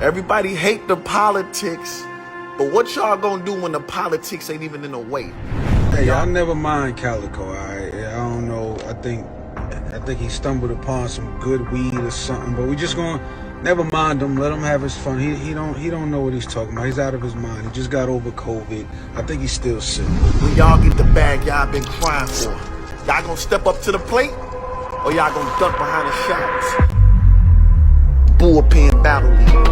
Everybody hate the politics, but what y'all gonna do when the politics ain't even in the way? Hey, I never mind Calico, alright? I don't know. I think he stumbled upon some good weed or something, but we just gonna never mind him. Let him have his fun. He don't know what he's talking about. He's out of his mind. He just got over COVID. I think he's still sick. When y'all get the bag y'all been crying for, y'all gonna step up to the plate, or y'all gonna duck behind the shadows? Bullpen battle league.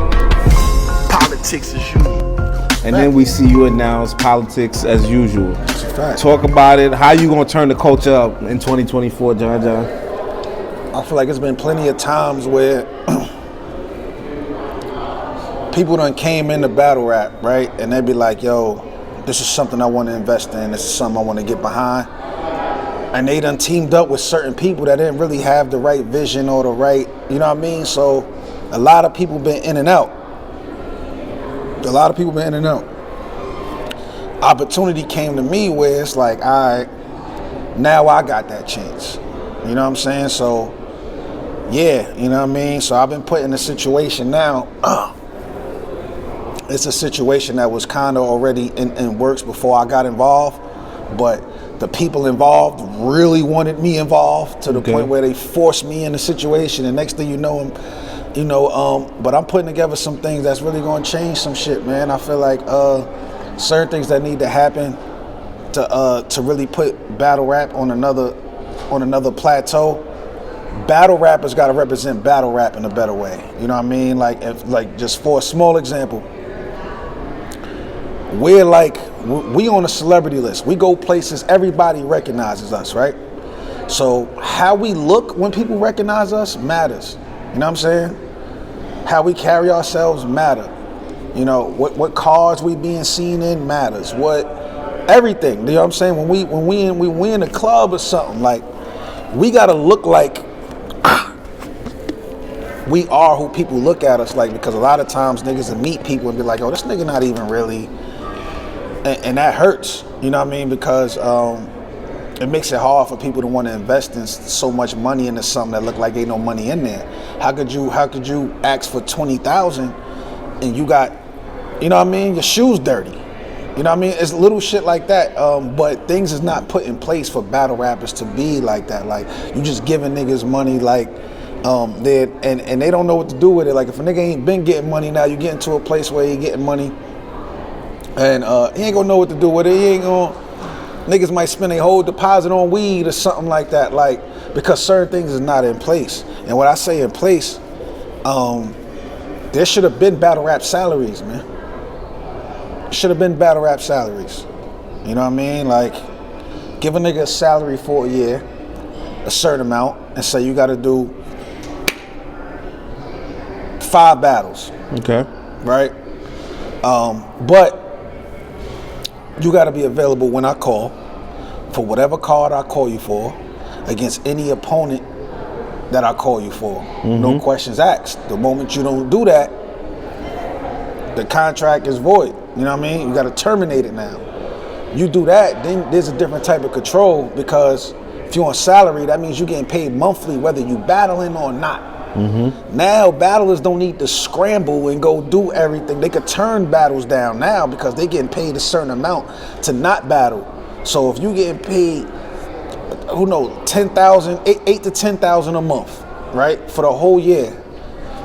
Politics as usual. And then we see you announce politics as usual. That's a fact. Talk about it. How you gonna turn the culture up in 2024, John? I feel like it's been plenty of times where people done came into battle rap, right? And they be like, yo, this is something I want to invest in. This is something I want to get behind. And they done teamed up with certain people that didn't really have the right vision or the right, you know what I mean? So a lot of people been in and out. Opportunity came to me where it's like, all right, now I got that chance. You know what I'm saying? So, yeah, you know what I mean? So I've been put in a situation now. It's a situation that was kind of already in works before I got involved, but the people involved really wanted me involved to the point where they forced me in the situation, and next thing you know, but I'm putting together some things that's really going to change some shit, man. I feel like certain things that need to happen to really put battle rap on another plateau. Battle rappers got to represent battle rap in a better way. You know what I mean? Like just for a small example, we on a celebrity list. We go places, everybody recognizes us, right? So how we look when people recognize us matters. You know what I'm saying? How we carry ourselves matter. You know, what cars we being seen in matters. Everything. You know what I'm saying? When we in a club or something, like, we gotta look like we are who people look at us like, because a lot of times niggas will meet people and be like, oh, this nigga not even really, and that hurts. You know what I mean? Because it makes it hard for people to want to invest in so much money into something that look like ain't no money in there. How could you ask for $20,000 and you got, you know what I mean, your shoes dirty? You know what I mean? It's little shit like that, but things is not put in place for battle rappers to be like that. Like, you just giving niggas money, like, and they don't know what to do with it. Like, if a nigga ain't been getting money, now you get into a place where he getting money, and he ain't gonna know what to do with it. Niggas might spend a whole deposit on weed or something like that, like, because certain things is not in place. And when I say in place, there should have been battle rap salaries, man. Should have been battle rap salaries. You know what I mean? Like, give a nigga a salary for a year, a certain amount, and say you gotta do 5 battles. Okay. Right? But you gotta be available when I call for whatever card I call you for against any opponent that I call you for. No questions asked. The moment you don't do that, the contract is void. You know what I mean? You got to terminate it now. You do that, then there's a different type of control, because if you're on salary, that means you're getting paid monthly whether you battling or not. Now battlers don't need to scramble and go do everything. They could turn battles down now because they getting paid a certain amount to not battle. So if you getting paid, who knows, $8 to $10,000 a month, right, for the whole year,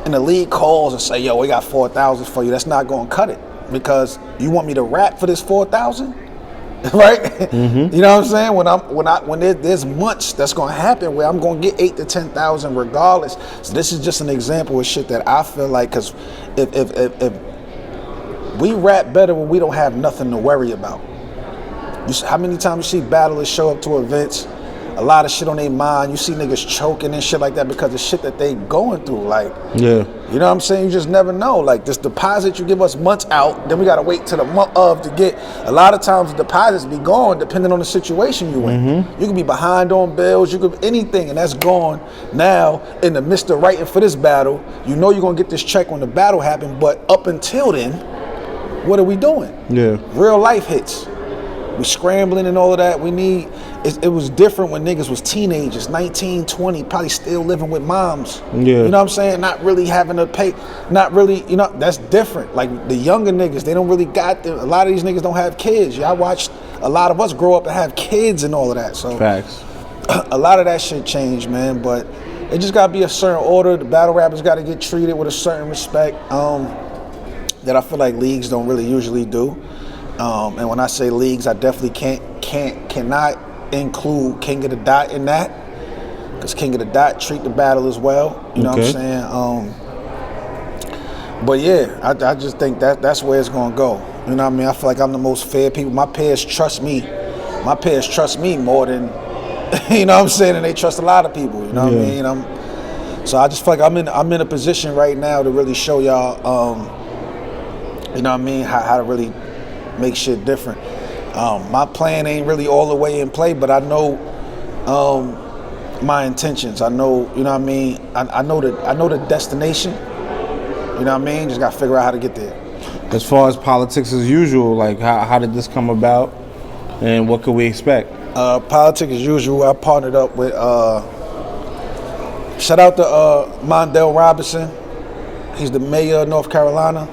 and the league calls and say, yo, we got $4,000 for you, that's not gonna cut it, because you want me to rap for this $4,000, right? You know what I'm saying? When there's months that's gonna happen where I'm gonna get $8 to $10,000 regardless. So this is just an example of shit that I feel like, because if we rap better when we don't have nothing to worry about. How many times you see battlers show up to events, a lot of shit on their mind, you see niggas choking and shit like that because of shit that they going through, like, yeah, you know what I'm saying? You just never know. Like, this deposit you give us months out, then we gotta wait till the month of to get. A lot of times the deposits be gone depending on the situation you in. You can be behind on bills, you could anything, and that's gone now in the midst of writing for this battle. You know you're gonna get this check when the battle happen, but up until then, what are we doing? Yeah. Real life hits. We scrambling and all of that. It was different when niggas was teenagers, 19, 20, probably still living with moms. Yeah. You know what I'm saying? Not really having to pay, not really, that's different. Like the younger niggas, they don't really a lot of these niggas don't have kids. I watched a lot of us grow up and have kids and all of that. So Facts. a lot of that shit changed, man. But it just gotta be a certain order. The battle rappers gotta get treated with a certain respect that I feel like leagues don't really usually do. And when I say leagues, I definitely cannot include King of the Dot in that, because King of the Dot treat the battle as well. You know what I'm saying? But yeah, I just think that's where it's gonna go. You know what I mean? I feel like I'm the most fair people. My peers trust me. My peers trust me more than you know what I'm saying, and they trust a lot of people. You know what I mean? So I just feel like I'm in a position right now to really show y'all, you know what I mean, how to really make shit different. My plan ain't really all the way in play, but I know my intentions. I know, you know what I mean. I know the destination. You know what I mean. Just gotta figure out how to get there. As far as politics as usual, like how did this come about, and what could we expect? Politics as usual. I partnered up with shout out to Mondale Robinson. He's the mayor of North Carolina.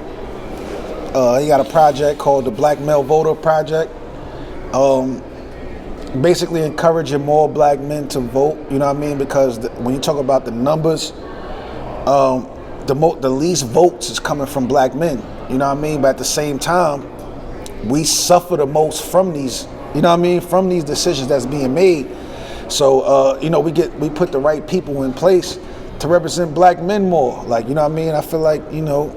He got a project called the Black Male Voter Project. Basically encouraging more black men to vote, you know what I mean? Because when you talk about the numbers, the least votes is coming from black men, you know what I mean? But at the same time, we suffer the most from these, you know what I mean? From these decisions that's being made. So, you know, we put the right people in place to represent black men more. Like, you know what I mean? I feel like, you know,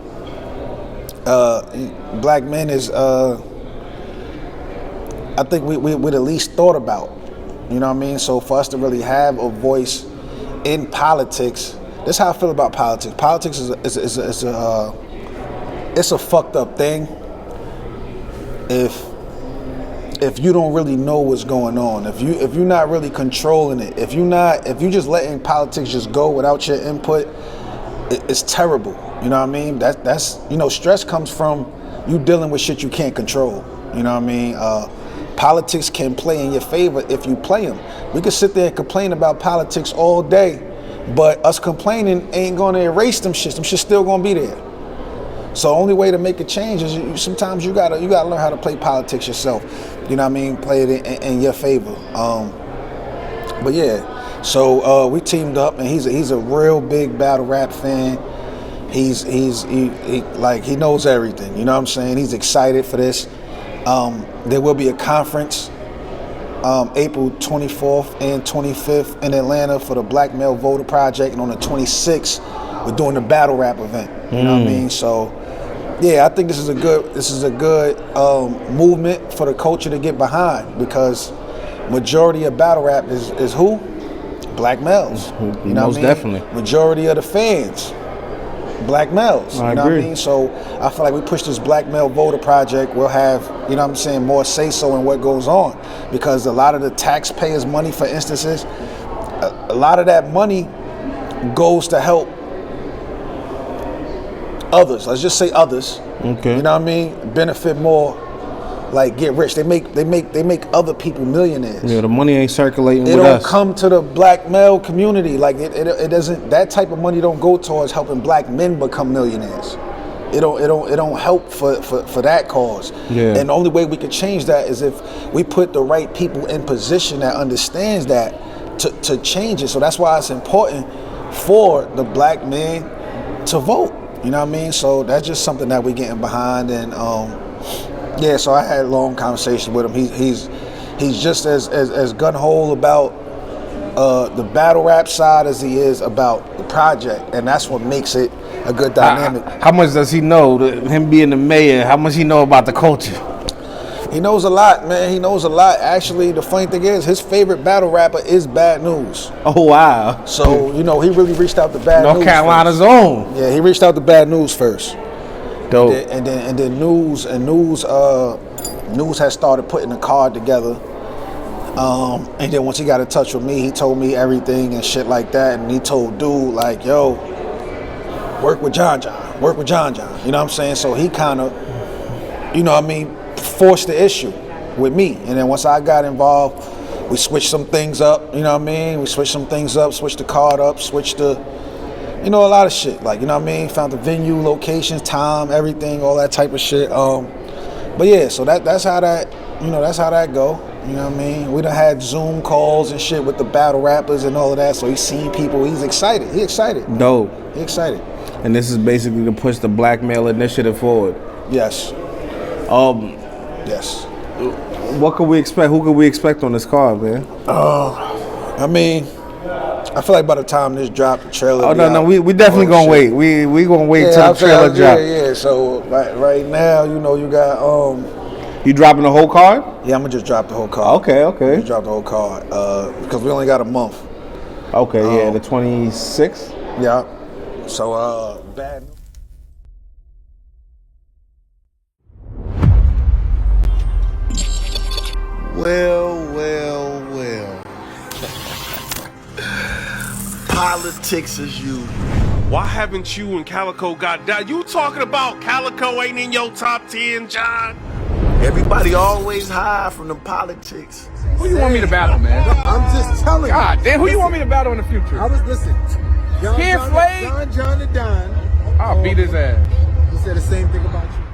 black men is, I think we're the least thought about, you know what I mean? So for us to really have a voice in politics, that's how I feel about politics. Politics is a fucked up thing if you don't really know what's going on, if you're not really controlling it, if you just letting politics just go without your input, it's terrible. You know what I mean? That's you know, stress comes from you dealing with shit you can't control. You know what I mean? Politics can play in your favor if you play them. We can sit there and complain about politics all day, but us complaining ain't gonna erase them shit. Them shit's still gonna be there. So the only way to make a change is sometimes you gotta learn how to play politics yourself. You know what I mean? Play it in your favor. But yeah, so we teamed up, and he's a real big battle rap fan. He knows everything. You know what I'm saying? He's excited for this. There will be a conference April 24th and 25th in Atlanta for the Black Male Voter Project, and on the 26th we're doing the battle rap event. You know what I mean? So yeah, I think this is a good movement for the culture to get behind, because majority of battle rap is who? Black males. You know Most what I mean? definitely. Majority of the fans, black males. I you know agree. what I mean? So I feel like we push this Black Male Voter Project, we'll have, you know what I'm saying, more say-so in what goes on. Because a lot of the taxpayers' money, for instances, a lot of that money goes to help others. Let's just say others. Okay. You know what I mean? Benefit more, like get rich. They make other people millionaires. Yeah, the money ain't circulating It with don't us. come to the black male community. Like it doesn't. That type of money don't go towards helping black men become millionaires. It don't help for that cause. Yeah. And the only way we could change that is if we put the right people in position that understands that to change it. So that's why it's important for the black man to vote. You know what I mean? So that's just something that we're getting behind. And yeah, so I had a long conversation with him. He's just as gun-ho about the battle rap side as he is about the project, and that's what makes it a good dynamic. How much does he know? Him being the mayor, how much he know about the culture? He knows a lot, man. He knows a lot. Actually, the funny thing is, his favorite battle rapper is Bad News. Oh wow! So you know, he really reached out to Bad News. North Carolina's first. own. Yeah, he reached out to Bad News first. Dope. And then News has started putting a card together. And then once he got in touch with me, he told me everything and shit like that. And he told dude like, yo, work with John. You know what I'm saying? So he kind of, you know what I mean, forced the issue. with me. And then once I got involved, we switched some things up, you know what I mean? We switched some things up, switched the card up, switched the, you know, a lot of shit. Like, you know what I mean? Found the venue, locations, time, everything, all that type of shit. But yeah, so that's how that, you know, that's how that go. You know what I mean? We done had Zoom calls and shit with the battle rappers and all of that. So he's seen people. He's excited. He excited. Dope. He excited. And this is basically to push the black male initiative forward. Yes. Yes. What could we expect? Who could we expect on this card, man? I mean, I feel like by the time this drop, the trailer. Oh no, we definitely gonna wait. We gonna wait till the trailer drop. Yeah. So right now, you know, you got You dropping the whole card? Yeah, I'm gonna just drop the whole card. Okay. Just drop the whole card because we only got a month. Okay, yeah, the 26th. Yeah. So bad. Well. Politics as usual. Why haven't you and Calico got down? You talking about Calico ain't in your top 10, John? Everybody always hide from the politics. Who you want me to battle, man? I'm just telling you. God damn, who you want me to battle in the future? I was listening. Kid Slade? John and Don. I'll beat his ass. He said the same thing about you.